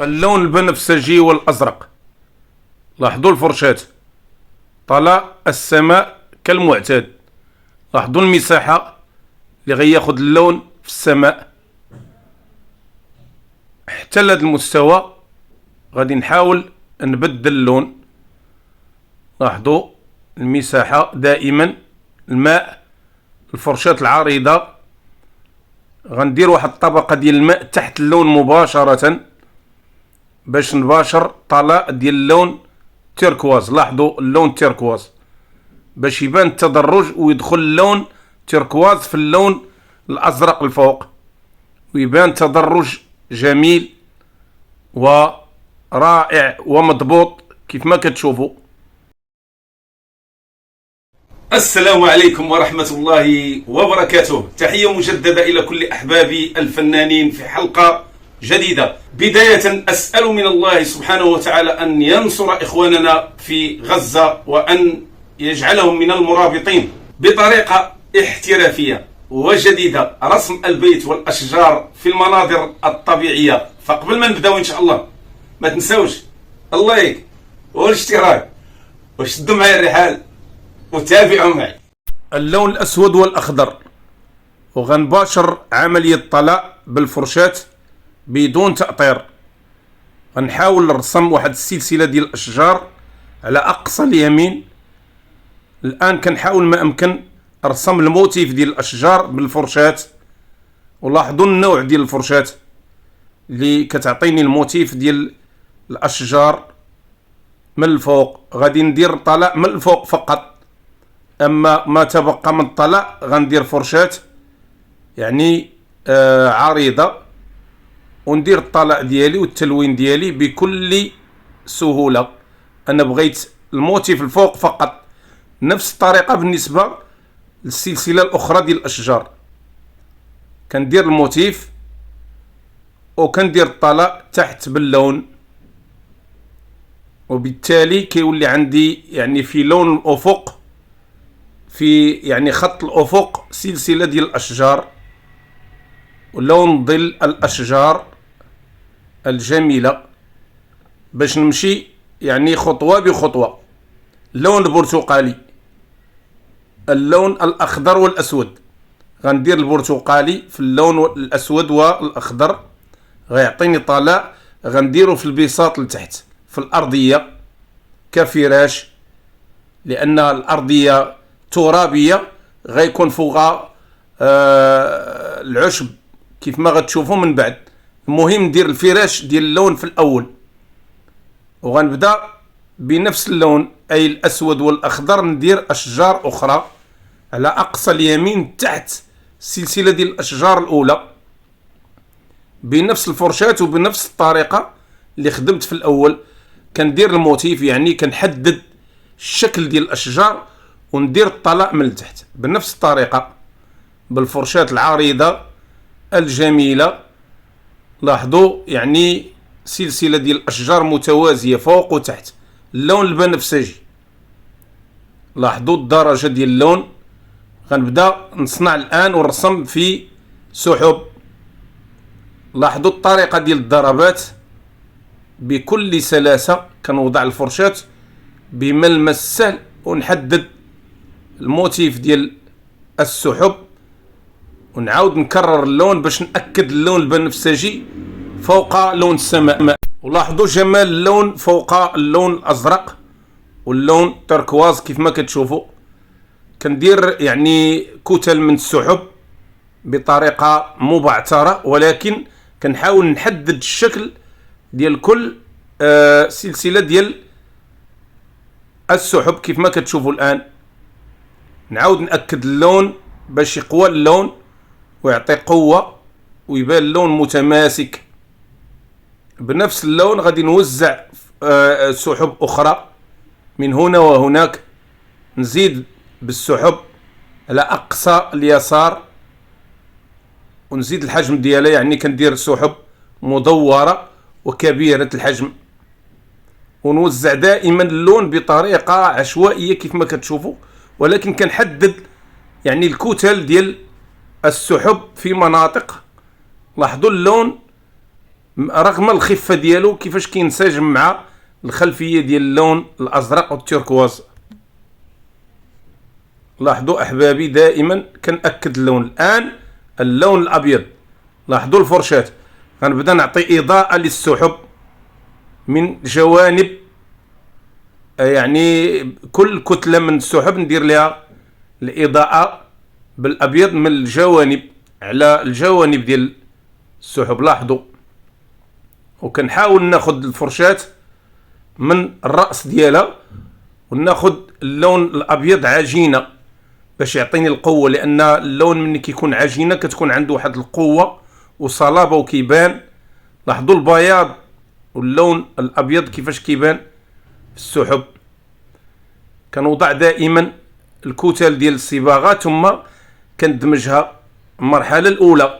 اللون البنفسجي والأزرق. لاحظوا الفرشاة طلع السماء كالمعتاد. لاحظوا المساحة اللي غياخد اللون في السماء. حتى لهذا المستوى غادي نحاول نبدل اللون. لاحظوا المساحة دائما الماء، الفرشاة العريضة غندير واحد الطبقة ديال الماء تحت اللون مباشرة باش نباشر طلاء ديال اللون تيركواز. لاحظوا اللون تيركواز باش يبان التدرج ويدخل اللون تيركواز في اللون الأزرق الفوق ويبان تدرج جميل ورائع ومضبوط كيف ما كتشوفوا. السلام عليكم ورحمة الله وبركاته. تحية مجددة إلى كل أحبابي الفنانين في حلقة جديدة. بداية أسأل من الله سبحانه وتعالى أن ينصر إخواننا في غزة وأن يجعلهم من المرابطين بطريقة احترافية وجديدة، رسم البيت والأشجار في المناظر الطبيعية. فقبل ما نبداو إن شاء الله ما تنسوش اللايك والاشتراك وشدوا معي الرحال وتابعوا معي. اللون الأسود والأخضر، وغنباشر عملية طلاء بالفرشاة بدون تأطير. غنحاول نرسم واحد السلسلة ديال الأشجار على أقصى اليمين. الآن كنحاول ما أمكن أرسم الموتيف ديال الأشجار بالفرشاة. ولاحظوا النوع ديال الفرشاة اللي كتعطيني الموتيف ديال الأشجار من الفوق. غادي ندير طلاء من الفوق فقط، أما ما تبقى من الطلاء غندير فرشاة يعني عريضة وندير الطلاء ديالي والتلوين ديالي بكل سهولة. أنا بغيت الموتيف الفوق فقط. نفس الطريقة بالنسبة للسلسلة الأخرى ديال الأشجار، كندير الموتيف وكندير الطلاء تحت باللون، وبالتالي كيولي عندي يعني في لون الأفق، في يعني خط الأفق سلسلة ديال الأشجار ولون ظل الأشجار الجميلة باش نمشي يعني خطوة بخطوة. اللون البرتقالي، اللون الأخضر والأسود. غندير البرتقالي في اللون الأسود والأخضر، غيعطيني طلاء غنديره في البساط لتحت في الأرضية كفراش، لأن الأرضية ترابية غيكون فوقها العشب كيف ما غتشوفوا من بعد. المهم ندير الفراش ديال اللون في الأول، وغنبدا بنفس اللون أي الأسود والأخضر ندير أشجار أخرى على أقصى اليمين تحت السلسلة ديال الأشجار الأولى بنفس الفرشاة وبنفس الطريقة اللي خدمت في الأول. كندير الموتيف يعني كنحدد الشكل ديال الأشجار وندير الطلاء من التحت بنفس الطريقة بالفرشاة العريضة الجميلة. لاحظوا يعني سلسلة ديال الأشجار متوازية فوق وتحت. اللون البنفسجي، لاحظوا الدرجة ديال اللون. غنبدا نصنع الآن ونرسم في سحب. لاحظوا الطريقة ديال الضربات بكل سلاسة. كنوضع الفرشاة بملمس سهل ونحدد الموتيف ديال السحب ونعاود نكرر اللون باش نأكد اللون البنفسجي فوق لون السماء. ولاحظوا جمال اللون فوق اللون الأزرق واللون تركواز كيف ما كتشوفوا. كندير يعني كتل من السحب بطريقة مبعثرة، ولكن كنحاول نحدد الشكل ديال كل سلسلة ديال السحب كيف ما كتشوفوا الآن. نعاود نأكد اللون باش يقوى اللون ويعطي قوة ويبان اللون متماسك. بنفس اللون غادي نوزع سحب أخرى من هنا وهناك. نزيد بالسحب على أقصى اليسار ونزيد الحجم ديالها، يعني كندير سحب مدورة وكبيرة الحجم ونوزع دائما اللون بطريقة عشوائية كيف ما كتشوفوا، ولكن كنحدد يعني الكتل ديال السحب في مناطق. لاحظوا اللون رغم الخفه ديالو كيفاش كينسجم مع الخلفيه ديال اللون الازرق والتيركواز. لاحظوا احبابي دائما كنأكد اللون. الان اللون الابيض، لاحظوا الفرشاة غنبدا نعطي اضاءه للسحب من جوانب، يعني كل كتله من السحب ندير لها الاضاءه بالابيض من الجوانب، على الجوانب ديال السحب. لاحظوا، وكنحاول ناخذ الفرشاة من الراس ديالها وناخذ اللون الابيض عجينه باش يعطيني القوه، لان اللون ملي كيكون عجينه كتكون عنده واحد القوه وصلابه وكيبان. لاحظوا البياض واللون الابيض كيفاش كيبان في السحب. كنوضع دائما الكتل ديال الصباغه ثم كندمجها. المرحله الاولى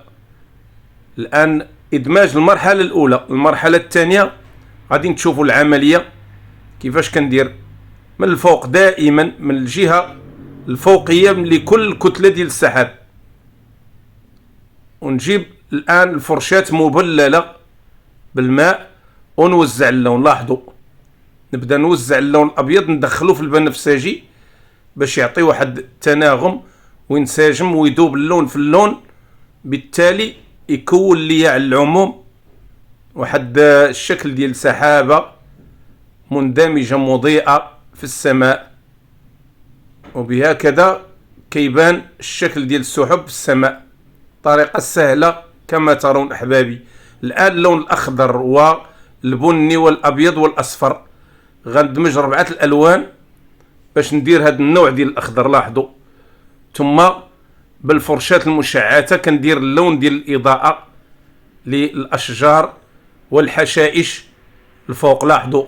الان ادماج المرحله الاولى. المرحله الثانيه غادي نشوفوا العمليه كيفاش كندير من الفوق، دائما من الجهه الفوقيه لكل كتله ديال السحاب. ونجيب الان الفرشاة مبلله بالماء ونوزع اللون. لاحظوا نبدا نوزع اللون الابيض ندخله في البنفسجي باش يعطي واحد التناغم وينسجم ويذوب اللون في اللون، بالتالي يكون لي على العموم واحد الشكل ديال سحابه مندمجه مضيئه في السماء. وبهكذا كيبان الشكل ديال السحب في السماء. طريقه سهله كما ترون احبابي. الان اللون الاخضر والبني والابيض والاصفر غندمج 4 الالوان باش ندير هذا النوع ديال الاخضر. لاحظوا، ثم بالفرشاة المشعته كندير اللون ديال الاضاءه للاشجار والحشائش الفوق. لاحظوا،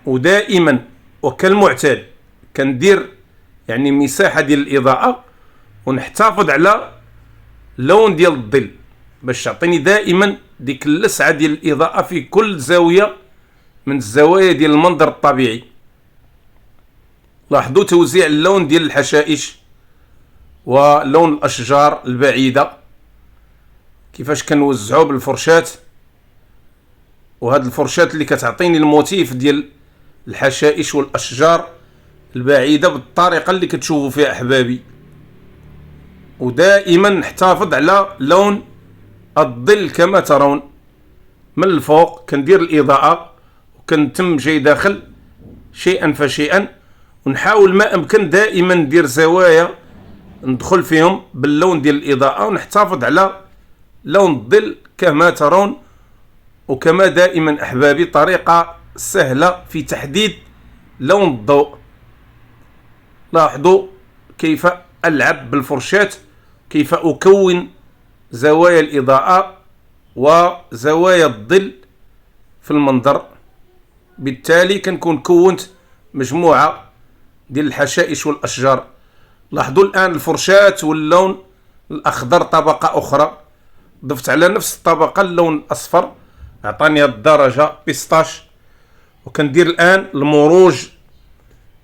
ودائما وكالمعتاد كندير يعني مساحه ديال الاضاءه ونحتفظ على لون ديال الظل باش تعطيني دائما ديك اللسعه ديال الاضاءه في كل زاويه من الزوايا ديال المنظر الطبيعي. لاحظوا توزيع اللون ديال الحشائش ولون الاشجار البعيده كيفاش كنوزعوا بالفرشاة. وهاد الفرشاة اللي كتعطيني الموتيف ديال الحشائش والاشجار البعيده بالطريقه اللي كتشوفوا فيها احبابي. ودائما نحتفظ على لون الظل كما ترون. من الفوق كندير الاضاءه وكنتم جاي داخل شيئا فشيئا، ونحاول ما امكن دائما ندير زوايا ندخل فيهم باللون ديال الاضاءه ونحتفظ على لون الظل كما ترون. وكما دائما احبابي طريقه سهله في تحديد لون الضوء. لاحظوا كيف ألعب بالفرشاة، كيف أكون زوايا الإضاءة وزوايا الظل في المنظر. بالتالي كنكون كونت مجموعة ديال الحشائش والأشجار. لاحظوا الآن الفرشاة واللون الأخضر طبقة أخرى، ضفت على نفس الطبقة اللون الأصفر أعطاني الدرجة بيستاش. وكندير الآن المروج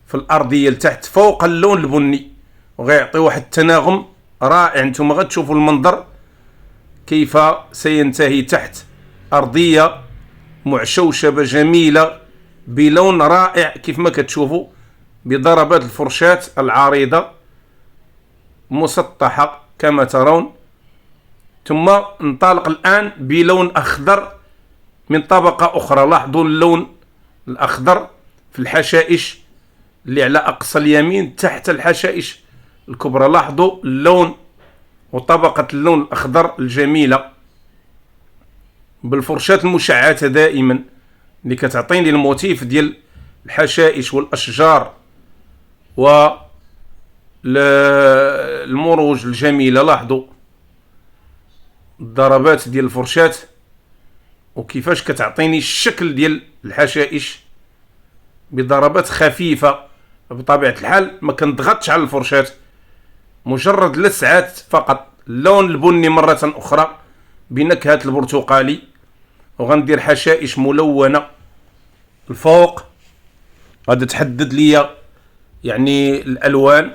في الارضيه لتحت فوق اللون البني وغيعطي واحد التناغم رائع. انتم غتشوفوا المنظر كيف سينتهي تحت ارضيه معشوشبه جميله بلون رائع كيف ما كتشوفوا بضربات الفرشاة العريضه مسطحه كما ترون. ثم ننطلق الان بلون اخضر من طبقه اخرى. لاحظوا اللون الاخضر في الحشائش اللي على أقصى اليمين تحت الحشائش الكبرى. لاحظوا اللون وطبقة اللون الأخضر الجميلة بالفرشاة المشعة دائما اللي كتعطيني الموتيف ديال الحشائش والأشجار والمروج الجميلة. لاحظوا الضربات ديال الفرشاة وكيفاش كتعطيني الشكل ديال الحشائش بضربات خفيفة. بطبيعة الحال ما كنضغطش على الفرشاة، مجرد لسعات فقط. اللون البني مرة أخرى بنكهة البرتقالي، وغندير حشائش ملونة الفوق غادي تحدد لي يعني الألوان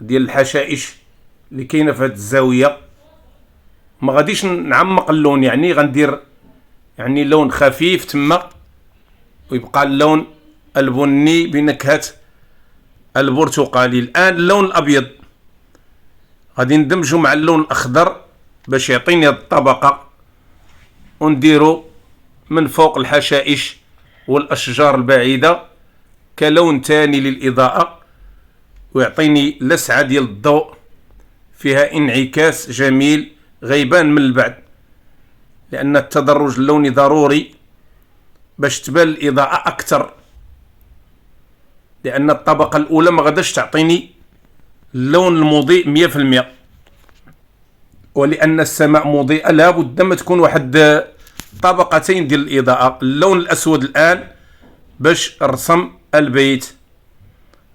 ديال الحشائش اللي كاينة في هذه الزاوية. ما غاديش نعمق اللون، يعني غندير يعني لون خفيف تما، ويبقى اللون البني بنكهة البرتقالي. الآن اللون الأبيض غادي ندمجو مع اللون الأخضر باش يعطيني هاد الطبقة، ونديرو من فوق الحشائش والأشجار البعيدة كلون تاني للإضاءة، ويعطيني لسعة ديال الضوء فيها انعكاس جميل غيبان من البعد، لأن التدرج اللوني ضروري باش تبان الإضاءة أكثر، لأن الطبقة الأولى ما غاداش تعطيني اللون المضيء 100%، ولأن السماء مضيئة لابد ما تكون واحد طبقتين ديال الإضاءة. اللون الأسود الآن باش رسم البيت،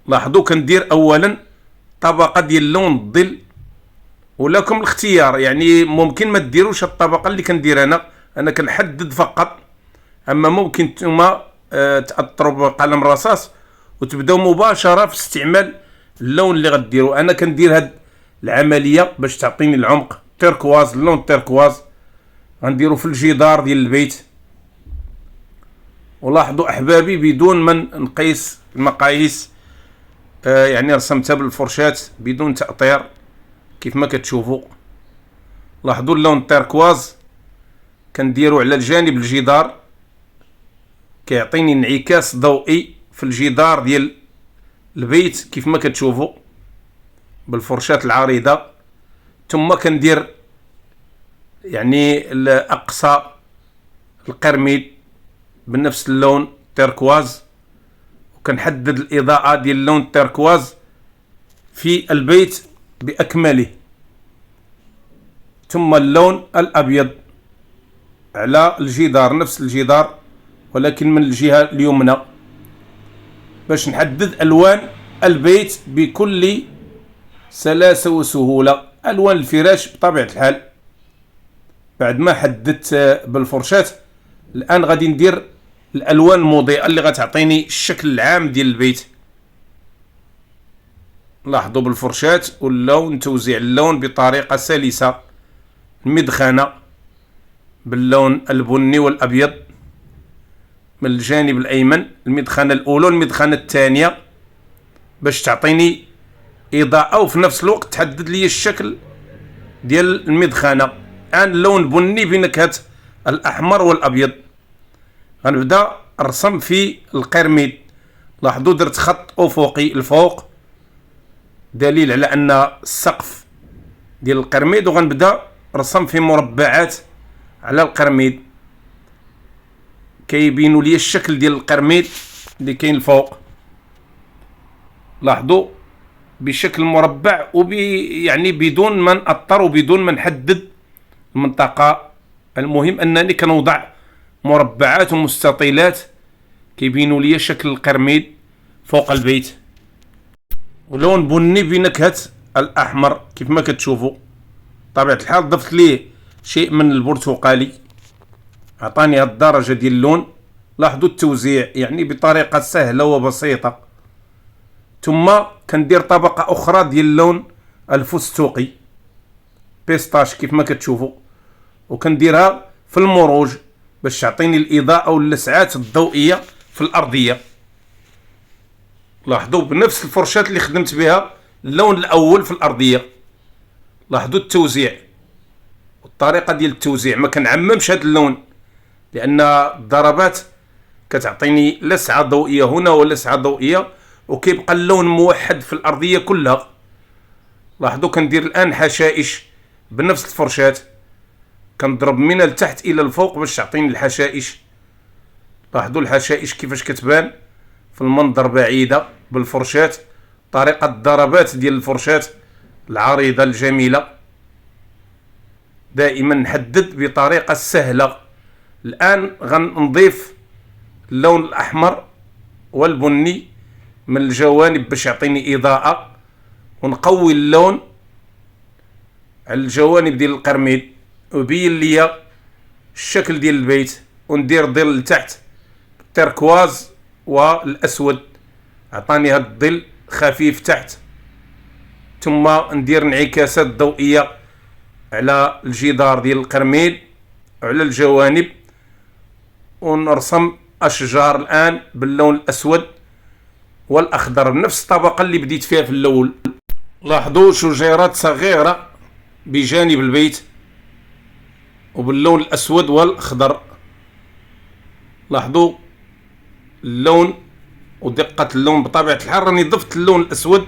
لاحظوا كندير أولا طبقة ديال لون الظل، ولكم الاختيار، يعني ممكن ما ديروش الطبقة اللي كندير أنا كنحدد فقط، أما ممكن نتوما تأثروا بقلم رصاص وتبداو مباشرة في استعمال اللون اللي غديروا. أنا كندير هاد العملية باش تعطيني العمق تيركواز، اللون تيركواز غنديرو في الجدار ديال البيت. ولاحظوا أحبابي بدون ما نقيس المقاييس، يعني رسمتها بالفرشاة بدون تأطير كيف ما كتشوفوا. لاحظوا اللون التيركواز كنديرو على الجانب الجدار، كيعطيني انعكاس ضوئي في الجدار ديال البيت كيف ما كتشوفوا بالفرشاة العريضة. ثم كندير يعني الأقصى القرميد بنفس اللون تيركواز، وكنحدد الإضاءة ديال اللون التيركواز في البيت بأكمله. ثم اللون الأبيض على الجدار، نفس الجدار ولكن من الجهة اليمنى، باش نحدد ألوان البيت بكل سلاسة وسهولة. ألوان الفراش بطبيعة الحال بعد ما حددت بالفرشاة، الآن غادي ندير الألوان المضيئة اللي غتعطيني الشكل العام ديال البيت. لاحظوا بالفرشاة واللون، توزيع اللون بطريقة سلسة، المدخنة باللون البني والأبيض من الجانب الأيمن، المدخنة الأولى والمدخنة الثانية، باش تعطيني إضاءة وفي نفس الوقت تحدد لي الشكل ديال المدخنة. الآن اللون بني بنكهة الأحمر والأبيض. غنبدا الرسم في القرميد. لاحظوا درت خط أفقي الفوق دليل على أن السقف ديال القرميد، وغنبدا رسم في مربعات على القرميد كيبينوا لي الشكل ديال القرميد اللي كاين الفوق. لاحظوا بشكل مربع يعني بدون ما نأطر وبدون ما نحدد المنطقة. المهم أنني كنوضع مربعات ومستطيلات كيبينوا لي شكل القرميد فوق البيت، ولون بني بنكهة الأحمر كيف ما كتشوفوا. طبيعة الحال ضفت ليه شيء من البرتقالي، عطاني هاد الدرجة ديال اللون. لاحظوا التوزيع يعني بطريقة سهلة وبسيطة. ثم كندير طبقة أخرى ديال اللون الفستقي بيستاش كيف ما كتشوفوا، وكنديرها في المروج باش تعطيني الإضاءة واللسعات الضوئية في الأرضية. لاحظوا بنفس الفرشاة اللي خدمت بها اللون الأول في الأرضية. لاحظوا التوزيع والطريقة ديال التوزيع، ما كنعممش هذا اللون لأن الضربات كتعطيني لسعة ضوئية هنا ولسعة ضوئية، وكيبقى اللون موحد في الأرضية كلها. لاحظوا كندير الآن حشائش بنفس الفرشاة، كنضرب من التحت إلى الفوق باش تعطيني الحشائش. لاحظوا الحشائش كيفاش كتبان في المنظر بعيدة بالفرشاة، طريقة الضربات ديال الفرشاة العريضة الجميلة. دائما نحدد بطريقة سهلة. الآن غنضيف اللون الأحمر والبني من الجوانب باش يعطيني إضاءة، ونقوي اللون على الجوانب ديال القرميد ويبين لي الشكل ديال البيت. وندير ظل لتحت التركواز والأسود، عطاني هاد الظل خفيف تحت. ثم ندير انعكاسات ضوئية على الجدار ديال القرميد وعلى الجوانب، ونرسم أشجار الآن باللون الأسود والأخضر، نفس الطبقة اللي بديت فيها في الأول. لاحظوا شجيرات صغيرة بجانب البيت وباللون الأسود والأخضر. لاحظوا اللون ودقة اللون. بطبيعة الحال راني ضفت اللون الأسود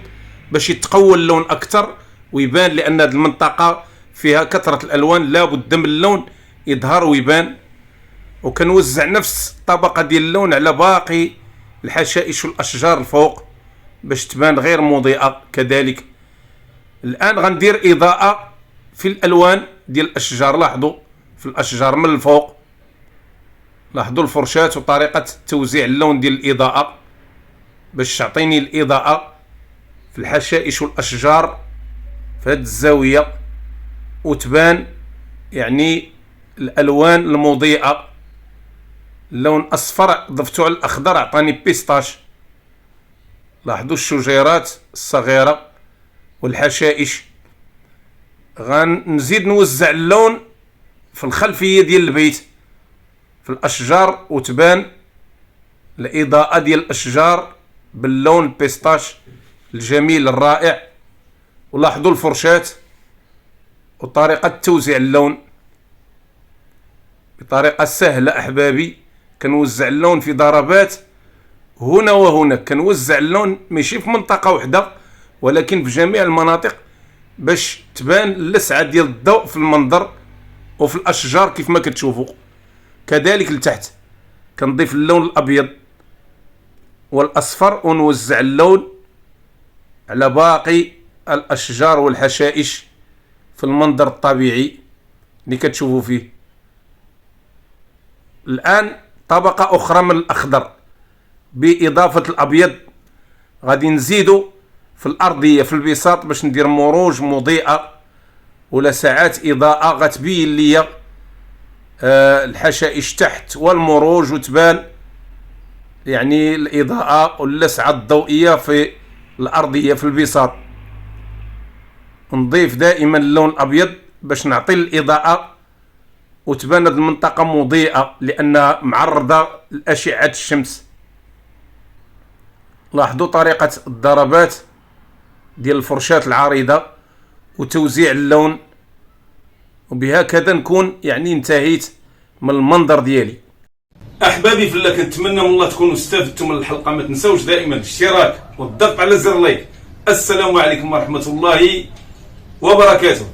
باش يتقوى اللون أكثر ويبان، لأن هذه المنطقة فيها كثرة الألوان، لابد من اللون يظهر ويبان. وكنوزع نفس الطبقة ديال اللون على باقي الحشائش والأشجار الفوق باش تبان غير مضيئة كذلك. الآن غندير إضاءة في الألوان ديال الأشجار. لاحظوا في الأشجار من الفوق، لاحظوا الفرشاة وطريقة توزيع اللون ديال الإضاءة باش تعطيني الإضاءة في الحشائش والأشجار في هذه الزاوية وتبان يعني الألوان المضيئة. اللون الأصفر ضفتو على الأخضر عطاني بيستاش. لاحظوا الشجيرات الصغيرة والحشائش. غنزيد نوزع اللون في الخلفية ديال البيت في الأشجار وتبان الإضاءة ديال الأشجار باللون البيستاش الجميل الرائع. ولاحظوا الفرشاة وطريقة توزيع اللون بطريقة سهلة أحبابي. كنوزع اللون في ضربات هنا وهناك، كنوزع اللون ماشي في منطقة واحدة ولكن في جميع المناطق باش تبان اللسعة ديال الضوء في المنظر وفي الأشجار كيف ما كتشوفوا. كذلك لتحت كنضيف اللون الأبيض والأصفر ونوزع اللون على باقي الأشجار والحشائش في المنظر الطبيعي اللي كتشوفوا فيه. الآن طبقة أخرى من الأخضر بإضافة الأبيض غادي نزيدو في الأرضية في البساط باش ندير مروج مضيئة ولا ساعات إضاءة غتبين ليا الحشائش تحت والمروج وتبان يعني الإضاءة واللسعة الضوئية في الأرضية في البساط. نضيف دائما اللون الأبيض باش نعطي الإضاءة وتبان هذه المنطقة مضيئة لأنها معرضة لأشعة الشمس. لاحظوا طريقة الضربات ديال الفرشاة العريضة وتوزيع اللون، وبهكذا نكون يعني انتهيت من المنظر ديالي. احبابي في الله، كنتمنى من الله تكونوا استفدتوا من الحلقة. ما تنساوش دائما الاشتراك والضغط على زر لايك. السلام عليكم ورحمة الله وبركاته.